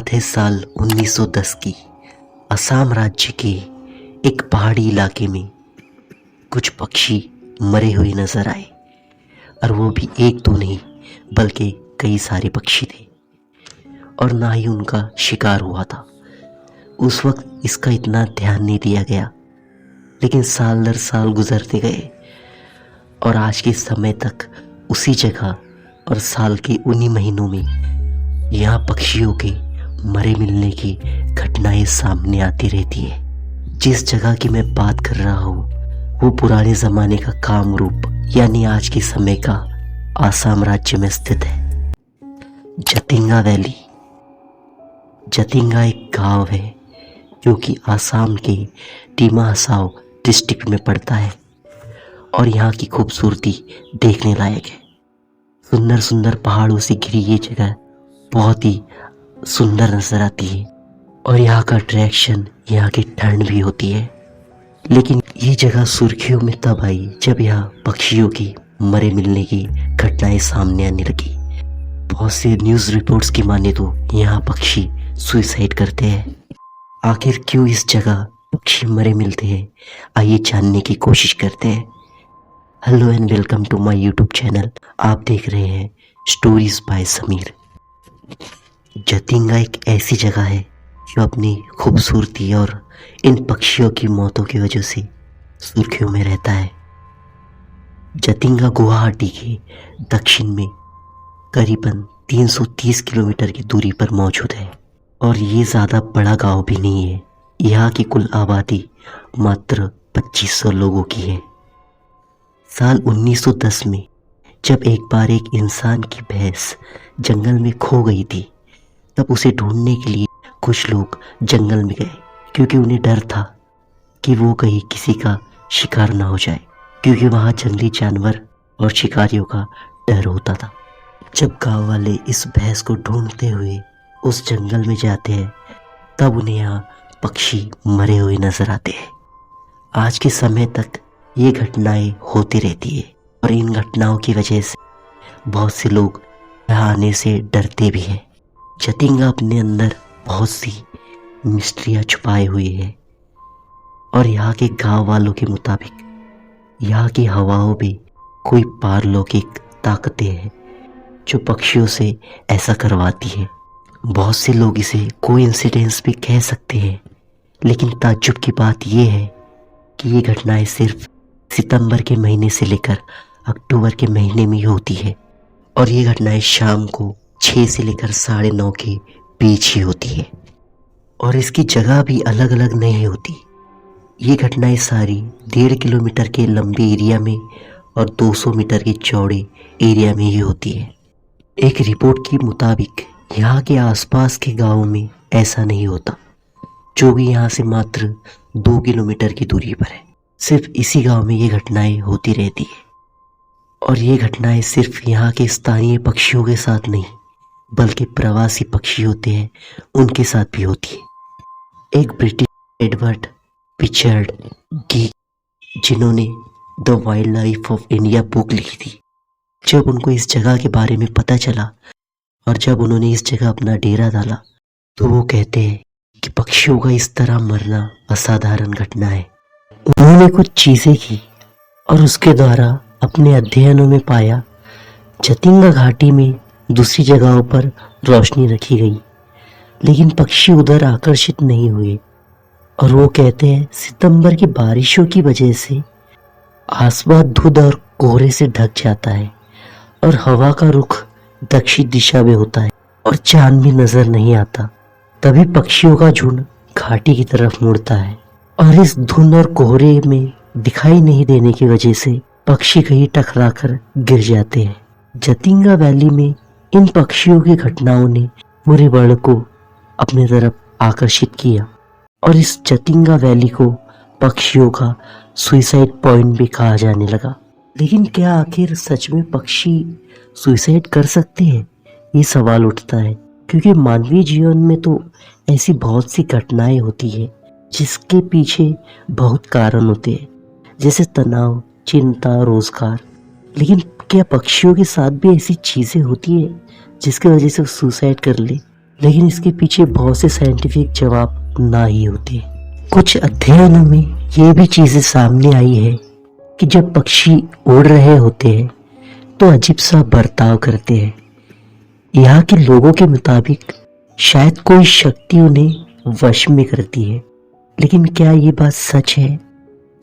बात है साल 1910 की। असम राज्य के एक पहाड़ी इलाके में कुछ पक्षी मरे हुए नजर आए, और वो भी एक दो नहीं बल्कि कई सारे पक्षी थे, और ना ही उनका शिकार हुआ था। उस वक्त इसका इतना ध्यान नहीं दिया गया, लेकिन साल दर साल गुजरते गए और आज के समय तक उसी जगह और साल के उन्हीं महीनों में यहाँ पक्षियों के मरे मिलने की घटनाएं सामने आती रहती है। जिस जगह की मैं बात कर रहा हूँ वो पुराने ज़माने का कामरूप यानी आज के समय का आसाम राज्य में स्थित है। जतिंगा वैली। जतिंगा एक गांव है जो कि आसाम के डिमा हसाओ डिस्ट्रिक्ट में पड़ता है, और यहाँ की खूबसूरती देखने लायक है। सुंदर सुंदर पहाड़ों से घिरी ये जगह बहुत ही सुंदर नजर आती है, और यहाँ का अट्रैक्शन यहाँ की ठंड भी होती है। लेकिन ये जगह सुर्खियों में तब आई जब यहाँ पक्षियों की मरे मिलने की घटनाएं सामने आने लगी। बहुत से न्यूज़ रिपोर्ट्स की माने तो यहाँ पक्षी सुसाइड करते हैं। आखिर क्यों इस जगह पक्षी मरे मिलते हैं, आइए जानने की कोशिश करते हैं। Hello and welcome to my YouTube channel. आप देख रहे हैं स्टोरीज बाय समीर। जतिंगा एक ऐसी जगह है जो अपनी खूबसूरती और इन पक्षियों की मौतों की वजह से सुर्खियों में रहता है। जतिंगा गुवाहाटी के दक्षिण में करीबन 330 किलोमीटर की दूरी पर मौजूद है, और ये ज़्यादा बड़ा गांव भी नहीं है। यहाँ की कुल आबादी मात्र 2500 लोगों की है। साल 1910 में जब एक बार एक इंसान की भैंस जंगल में खो गई थी, तब उसे ढूंढने के लिए कुछ लोग जंगल में गए, क्योंकि उन्हें डर था कि वो कहीं किसी का शिकार ना हो जाए, क्योंकि वहाँ जंगली जानवर और शिकारियों का डर होता था। जब गांव वाले इस भैंस को ढूंढते हुए उस जंगल में जाते हैं, तब उन्हें यहाँ पक्षी मरे हुए नजर आते हैं। आज के समय तक ये घटनाएं होती रहती है, और इन घटनाओं की वजह से बहुत से लोग यहाँ आने से डरते भी हैं। जतिंगा अपने अंदर बहुत सी मिस्ट्रियाँ छुपाए हुए है, और यहाँ के गांव वालों के मुताबिक यहाँ की हवाओं में कोई पारलौकिक ताकतें हैं जो पक्षियों से ऐसा करवाती है। बहुत से लोग इसे कोइंसिडेंस भी कह सकते हैं, लेकिन ताज्जुब की बात यह है कि ये घटनाएं सिर्फ सितंबर के महीने से लेकर अक्टूबर के महीने में ही होती है, और ये घटनाएं शाम को 6 से लेकर 9:30 के बीच ही होती है, और इसकी जगह भी अलग अलग नहीं होती। ये घटनाएं सारी 1.5 किलोमीटर के लंबे एरिया में और 200 मीटर के चौड़े एरिया में ही होती है। एक रिपोर्ट के मुताबिक यहाँ के आसपास के गाँव में ऐसा नहीं होता, जो भी यहाँ से मात्र 2 किलोमीटर की दूरी पर है। सिर्फ इसी गांव में ये घटनाएं होती रहती है, और ये घटनाएं सिर्फ यहाँ के स्थानीय पक्षियों के साथ नहीं बल्कि प्रवासी पक्षी होते हैं उनके साथ भी होती है। एक ब्रिटिश एडवर्ड पिचर्ड गी, जिन्होंने the wild life of India book लिखी थी, जब उनको इस जगह के बारे में पता चला और जब उन्होंने इस जगह अपना डेरा डाला, तो वो कहते हैं कि पक्षियों का इस तरह मरना असाधारण घटना है। उन्होंने कुछ चीज़ें की और उसके द्वारा अपने अध्ययनों में पाया जतिंगा घाटी में दूसरी जगहों पर रोशनी रखी गई, लेकिन पक्षी उधर आकर्षित नहीं हुए। और वो कहते हैं सितंबर की बारिशों की वजह से आसमान धुंध और कोहरे से ढक जाता है, और हवा का रुख दक्षिण दिशा में होता है, और चांद भी नजर नहीं आता। तभी पक्षियों का झुंड घाटी की तरफ मुड़ता है, और इस धुंध और कोहरे में दिखाई नहीं देने की वजह से पक्षी कहीं टकराकर गिर जाते हैं। जतिंगा वैली में इन पक्षियों की घटनाओं ने पूरे वर्ल्ड को अपनी तरफ आकर्षित किया, और इस जतिंगा वैली को पक्षियों का सुसाइड पॉइंट भी कहा जाने लगा। लेकिन क्या आखिर सच में पक्षी सुसाइड कर सकते हैं, ये सवाल उठता है, क्योंकि मानवीय जीवन में तो ऐसी बहुत सी घटनाएं होती है जिसके पीछे बहुत कारण होते हैं, जैसे तनाव, चिंता, रोजगार। लेकिन क्या पक्षियों के साथ भी ऐसी चीज़ें होती है जिसकी वजह से वो सुसाइड कर ले? लेकिन इसके पीछे बहुत से साइंटिफिक जवाब ना ही होते। कुछ अध्ययनों में ये भी चीजें सामने आई है कि जब पक्षी उड़ रहे होते हैं तो अजीब सा बर्ताव करते हैं। यहाँ के लोगों के मुताबिक शायद कोई शक्ति उन्हें वश में करती है। लेकिन क्या ये बात सच है?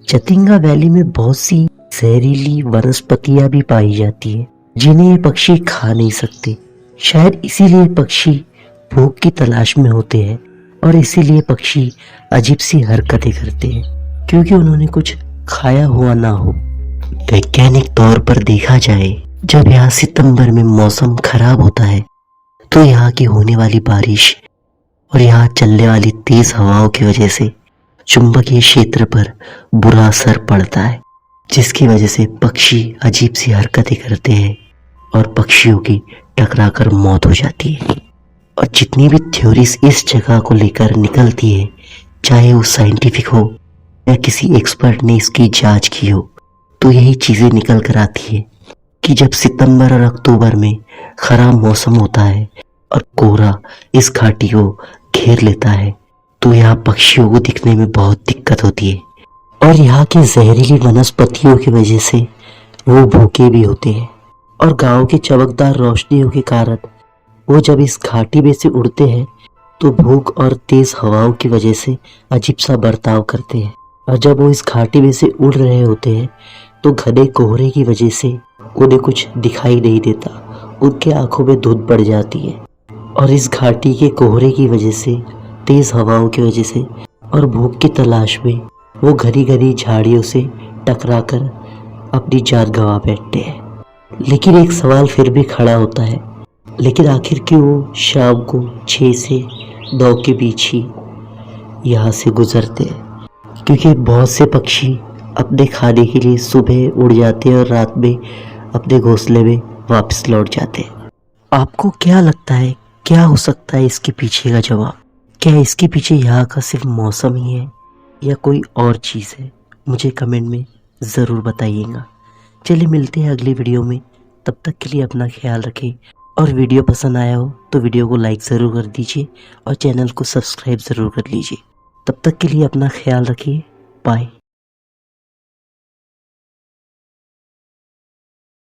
चतिंगा वैली में बहुत सी जहरीली वनस्पतियां भी पाई जाती है जिन्हें ये पक्षी खा नहीं सकते। शायद इसीलिए पक्षी भूख की तलाश में होते हैं और इसीलिए पक्षी अजीब सी हरकतें करते हैं, क्योंकि उन्होंने कुछ खाया हुआ ना हो। वैज्ञानिक तौर पर देखा जाए, जब यहाँ सितंबर में मौसम खराब होता है तो यहाँ की होने वाली बारिश और यहाँ चलने वाली तेज हवाओं की वजह से चुंबकीय क्षेत्र पर बुरा असर पड़ता है, जिसकी वजह से पक्षी अजीब सी हरकतें करते हैं और पक्षियों की टकराकर मौत हो जाती है। और जितनी भी थ्योरीज इस जगह को लेकर निकलती है, चाहे वो साइंटिफिक हो या किसी एक्सपर्ट ने इसकी जांच की हो, तो यही चीजें निकल कर आती है कि जब सितंबर और अक्टूबर में खराब मौसम होता है और कोहरा इस घाटी को घेर लेता है तो यहाँ पक्षियों को दिखने में बहुत दिक्कत होती है। और यहाँ की जहरीली वनस्पतियों की वजह से वो भूखे भी होते हैं और गांव की चमकदार रोशनियों के कारण वो जब इस घाटी में से उड़ते हैं तो भूख और तेज हवाओं की वजह से अजीब सा बर्ताव करते हैं। और जब वो इस घाटी में से उड़ रहे होते हैं तो घने कोहरे की वजह से उन्हें कुछ दिखाई नहीं देता, उनके आंखों में धुंध पड़ जाती है। और इस घाटी के कोहरे की वजह से, तेज हवाओं की वजह से और भूख की तलाश में वो घनी घनी झाड़ियों से टकराकर अपनी जान गंवा बैठते हैं। लेकिन एक सवाल फिर भी खड़ा होता है, लेकिन आखिर क्यों वो शाम को 6 से 9 के बीच ही यहाँ से गुजरते हैं? क्योंकि बहुत से पक्षी अपने खाने के लिए सुबह उड़ जाते हैं और रात में अपने घोंसले में वापस लौट जाते हैं। आपको क्या लगता है, क्या हो सकता है इसके पीछे का जवाब? क्या इसके पीछे यहाँ का सिर्फ मौसम ही है या कोई और चीज़ है? मुझे कमेंट में ज़रूर बताइएगा। चलिए मिलते हैं अगली वीडियो में, तब तक के लिए अपना ख्याल रखें। और वीडियो पसंद आया हो तो वीडियो को लाइक ज़रूर कर दीजिए और चैनल को सब्सक्राइब ज़रूर कर लीजिए। तब तक के लिए अपना ख्याल रखिए। बाय।